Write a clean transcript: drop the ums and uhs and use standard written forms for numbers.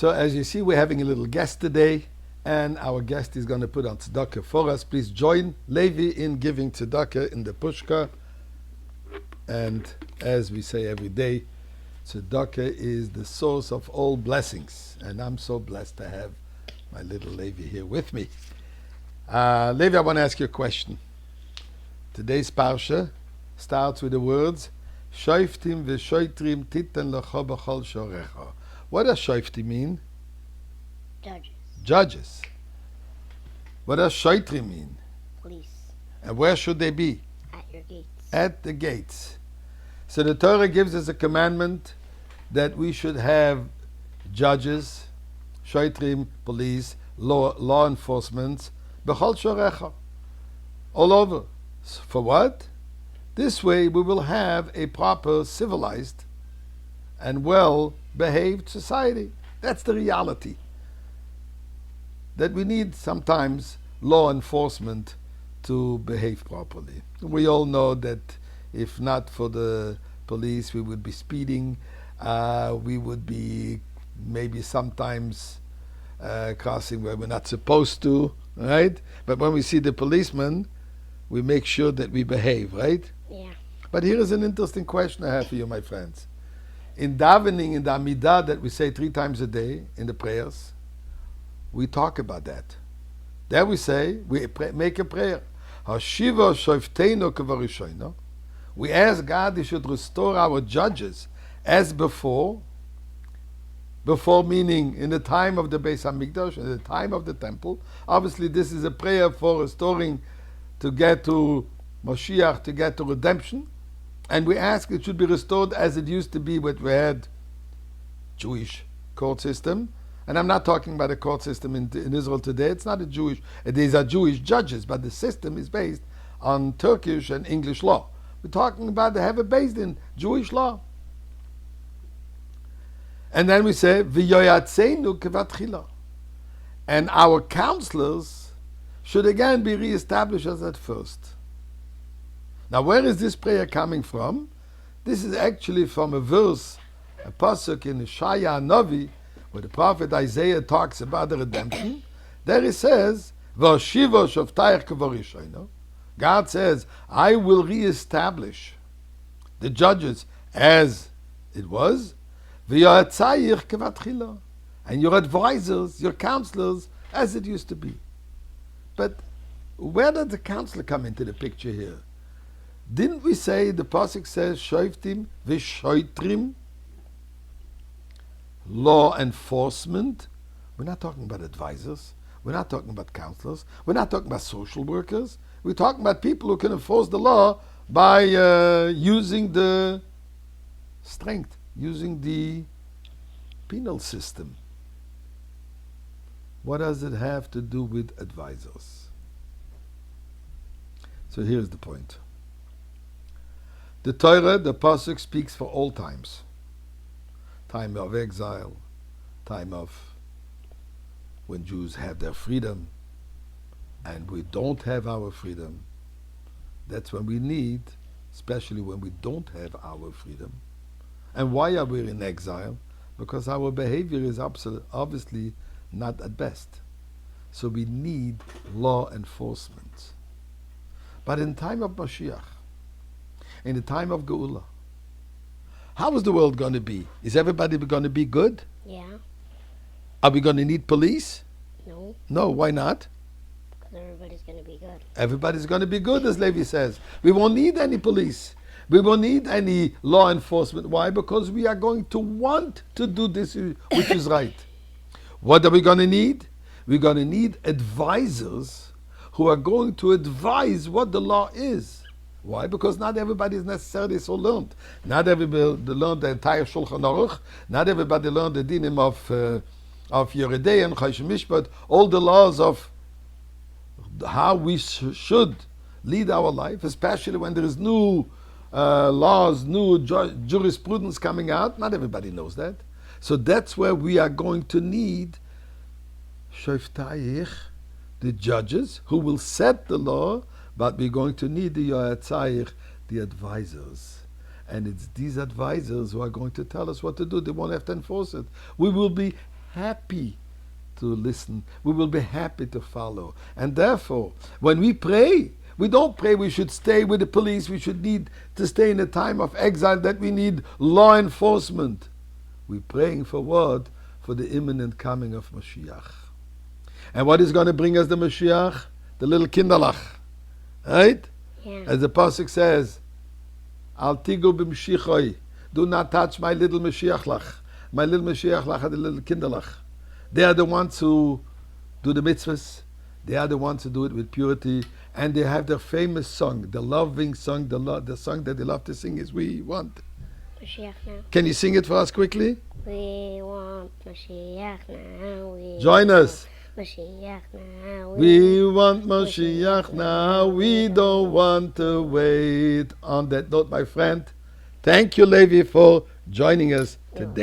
So as you see, we're having a little guest today, and our guest is going to put on tzedakah for us. Please join Levi in giving tzedakah in the pushka. And as we say every day, tzedakah is the source of all blessings. And I'm so blessed to have my little Levi here with me. Levi, I want to ask you a question. Today's parsha starts with the words, Shoiftim v'shoitrim titen lecha b'chol shorecha. What does shoiftim mean? Judges. Judges. What does shoitrim mean? Police. And where should they be? At your gates. At the gates. So the Torah gives us a commandment that we should have judges, shoitrim, police, law enforcement, b'chol shorecha, all over. For what? This way we will have a proper, civilized, and well-behaved society. That's the reality. That we need sometimes law enforcement to behave properly. We all know that if not for the police, we would be speeding, we would be maybe sometimes crossing where we're not supposed to, right? But when we see the policeman, we make sure that we behave, right? Yeah. But here is an interesting question I have for you, my friends. In davening, in the Amidah that we say 3 times a day, in the prayers, we talk about that. There we say, we make a prayer. Hashiva shoifteinu kevarishono. We ask God He should restore our judges as before. Before meaning in the time of the Beis Hamikdash, in the time of the temple. Obviously this is a prayer for restoring to get to Mashiach, to get to redemption. And we ask it should be restored as it used to be when we had Jewish court system. And I'm not talking about the court system in Israel today. It's not a Jewish, these are Jewish judges, but the system is based on Turkish and English law. We're talking about they have it based in Jewish law. And then we say, V'yoyatzeinu kevatchila. And our counselors should again be reestablished as at first. Now, where is this prayer coming from? This is actually from a verse, a pasuk in Shaya Novi, where the prophet Isaiah talks about the redemption. There he says, "V'ashiva shoftayich kevarishono." God says, "I will reestablish the judges as it was, v'yatzayich kevatchila, and your advisors, your counselors, as it used to be." But where did the counselor come into the picture here? Didn't we say the pasuk says shoiftim v'shoitrim, law enforcement? We're not talking about advisors. We're not talking about counselors. We're not talking about social workers. We're talking about people who can enforce the law by using the strength, using the penal system. What does it have to do with advisors? So here's the point. The Torah, the pasuk, speaks for all times. Time of exile, time of when Jews have their freedom, and we don't have our freedom. That's when we need, especially when we don't have our freedom. And why are we in exile? Because our behavior is obviously not at best. So we need law enforcement. But in time of Mashiach, in the time of Geula, how is the world going to be? Is everybody going to be good? Yeah. Are we going to need police? No. No, why not? Because everybody's going to be good. Everybody's going to be good, as Levi says. We won't need any police. We won't need any law enforcement. Why? Because we are going to want to do this which is right. What are we going to need? We're going to need advisors who are going to advise what the law is. Why? Because not everybody is necessarily so learned. Not everybody learned the entire Shulchan Aruch. Not everybody learned the dinim of Yeridei and Choshen Mishpat, all the laws of how we should lead our life, especially when there is new laws, new jurisprudence coming out. Not everybody knows that. So that's where we are going to need Shoftayich, the judges who will set the law, but we're going to need the Yoatzayich, the advisors. And it's these advisors who are going to tell us what to do. They won't have to enforce it. We will be happy to listen. We will be happy to follow. And therefore, when we pray, we don't pray we should stay with the police, we should need to stay in a time of exile, that we need law enforcement. We're praying for what? For the imminent coming of Mashiach. And what is going to bring us the Mashiach? The little kinderlach. Right? Yeah. As the Pasuk says, Al tigu b'mshichoi. Do not touch my little Mashiachlach. My little Mashiachlach are the little kinderlach. They are the ones who do the mitzvahs. They are the ones who do it with purity. And they have their famous song, the loving song, the song that they love to sing is We Want. Mashiach now. Can you sing it for us quickly? We want Mashiach now. We Join us. want Mashiach now. We want Mashiach now. We don't want to wait. On that note, my friend, thank you, Levi, for joining us today.